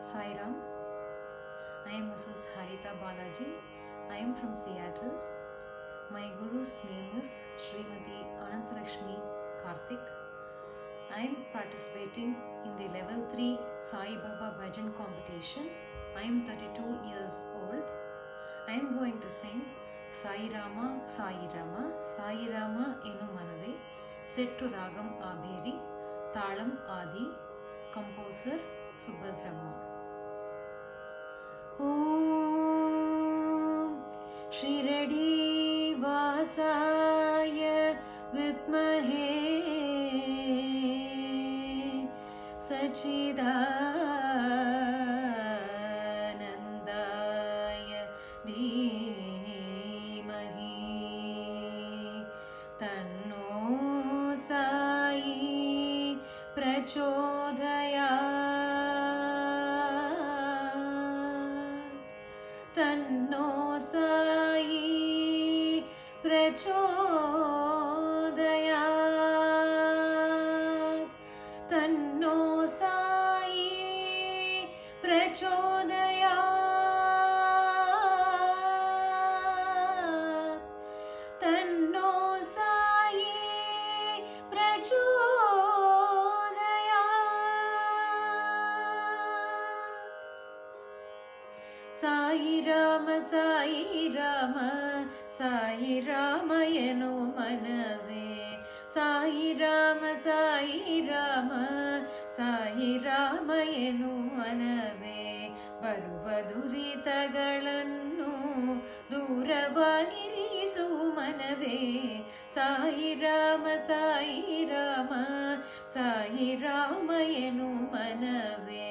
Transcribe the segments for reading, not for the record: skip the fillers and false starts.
Sai Ram. I am Mrs. Harita Balaji. I am from Seattle. My Guru's name is Srimati Anantalakshmi Karthik. I am participating in the level 3 Sai Baba Bhajan competition. I am 32 years old. I am going to sing Sai Rama, Sai Rama, Sai Rama Enu Manave, set to Ragam Abheri, Talam Adi, composer Subhadramma. Om Shiradi Vasaya Vidmahe Sachidanandaya Dhimahi Tanno Sai Prachodayat Tanno Sai Prachodayat Tanno Sai Prachodayat Tanno Sai Prachodayat Sai Rama, Sai Rama, Sai Rama Enu Manave, Sai Rama, Sai Rama, Sai Rama Enu Manave, ಬರುವ ದುರಿತಗಳನ್ನು ದೂರವಾಗಿರಿಸು ಮನವೇ ಸಾಯಿ ರಾಮ ಸಾಯಿ ರಾಮ ಸಾಯಿ ರಾಮ ಎನು ಮನವೇ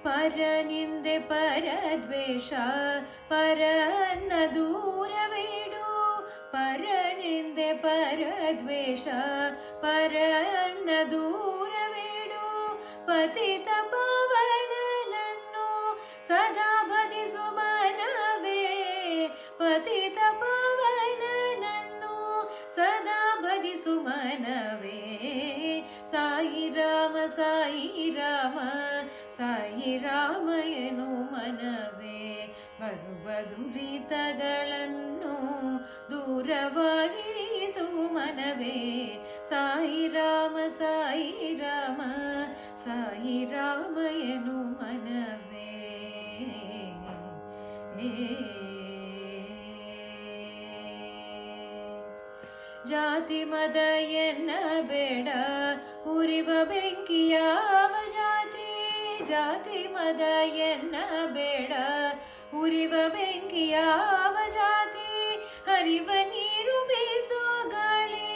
ಪರನಿಂದೆ ಪರದ್ವೇಷ ಪರನ್ನ ದೂರವೇಡು ಪರನಿಂದೆ ಪರದ್ವೇಷ ಪರನ್ನ ದೂರವೇಡು ಪತಿತ ಪಾವನನನ್ನು ಸದಾ ಭಜಿಸು ಮನವೇ ಪತಿತ ಪಾವನನನ್ನು ಸದಾ ಭಜಿಸು ಮನವೇ ಸಾಯಿ ರಾಮ ಸಾಯಿ ರಾಮ ಸಾಯಿ ರಾಮ ಎನು ಮನವೇ ಬರುವ ದುರಿತಗಳನ್ನು ದೂರವಾಗಿರಿಸು ಮನವೇ ಸಾಯಿ ರಾಮ ಸಾಯಿ ರಾಮ ಸಾಯಿ ರಾಮ ಎನು ಮನವೇ ಜಾತಿ ಮದ ಎನ್ನ ಬೇಡ ಉರಿವ ಬೆಂಕಿಯಾವ ಜಾತಿ ಜಾತಿ ಮದ ಎನ್ನ ಬೇಡ ಉರಿವ ಬೆಂಕಿಯಾವ ಜಾತಿ ಹರಿವ ನೀರು ಬೀಸೋ ಗಾಳಿ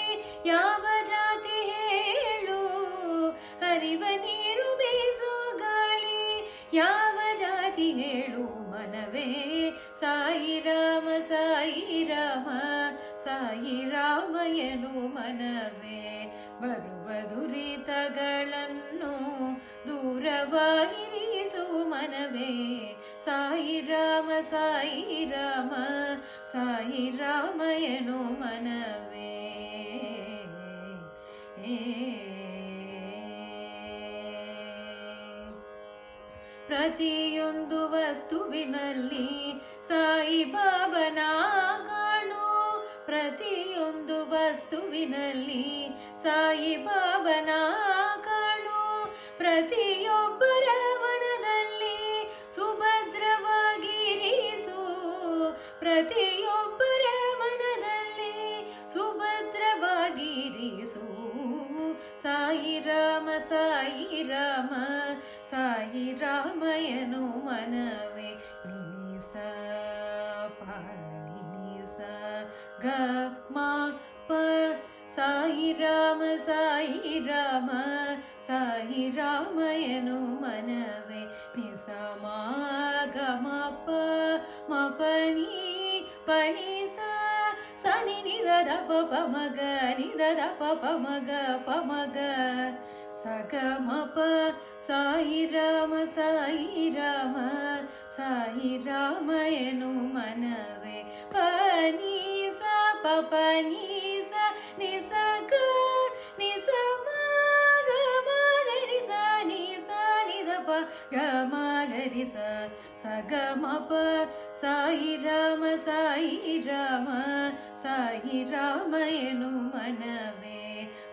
ಯಾವ ಜಾತಿ ಹೇಳು ಹರಿವ ನೀರು ಬೀಸೋ ಗಾಳಿ ಯಾವ ಜಾತಿ ಹೇಳು ಮನವೇ ಸಾಯಿ ರಾಮ ಸಾಯಿ ರಾಮ ಸಾಯಿ ರಾಮ ಎನು ಮನವೇ ಬರುವ ದುರಿತಗಳನ್ನು ದೂರವಾಗಿರಿಸು ಮನವೇ ಸಾಯಿ ರಾಮ ಸಾಯಿ ರಾಮ ಸಾಯಿ ರಾಮ ಎನು ಮನವೇ ಪ್ರತಿಯೊಂದು ವಸ್ತುವಿನಲ್ಲಿ ಸಾಯಿ ಬಾಬನ ಕಾಣು ಪ್ರತಿಯೊಂದು ವಸ್ತುವಿನಲ್ಲಿ ಸಾಯಿ ಬಾಬನ ಕಾಣು ಪ್ರತಿಯೊಬ್ಬರ ಮನದಲ್ಲಿ ಸುಭದ್ರವಾಗಿರಿಸು ಪ್ರತಿಯೊಬ್ಬರ ಮನದಲ್ಲಿ ಸುಭದ್ರವಾಗಿರಿಸು ಸಾಯಿ ರಾಮ ಸಾಯಿ ರಾಮ ಸಾಯಿ ರಾಮ ಎನು ಮನವೇ ನಿನಿಸ ನಿನಿಸ ಗ ಮ ಪ ಸಾಯಿ ರಾಮ ಸಾಯಿ ರಾಮ ಸಾಯಿ ರಾಮ ಎನು ಮನವೇ ನಿಸ ಮ ಗ ಮ ಪ ಮ ಪನಿ ಪನಿ ಸ ಸನಿ ನಿದ ದ ಪ ಪ ಮಗ ನಿದ ದ ಪ ಪ ಮಗ ಪ ಮಗ ಸಗ ಮ ಪ ಸಾಯಿ ರಾಮ ಸಾಯಿ ರಾಮ ಸಾಯಿ ರಾಮ ಎನು ಮನವೇ ಪನಿ ಸ ಪ ಪನಿ ಸ ನಿ ಸ ಗ ಸಗಮಪ ಸಾಯಿ ರಾಮ ಸಾಯಿ ರಾಮ ಸಾಯಿ ರಾಮ ಎನು ಮನವೇ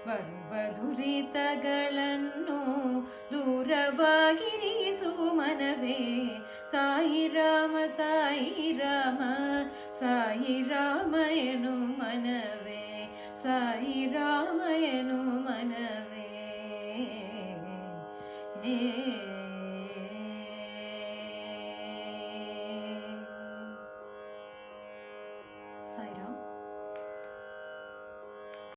ಬರುವ ದುರಿತಗಳನ್ನು ದೂರವಾಗಿರಿಸು ಮನವೇ ಸಾಯಿ ರಾಮ ಸಾಯಿ ರಾಮ ಸಾಯಿ ರಾಮ ಎನು ಮನವೇ ಸಾಯಿ ರಾಮ ಎನು ಮನವೇ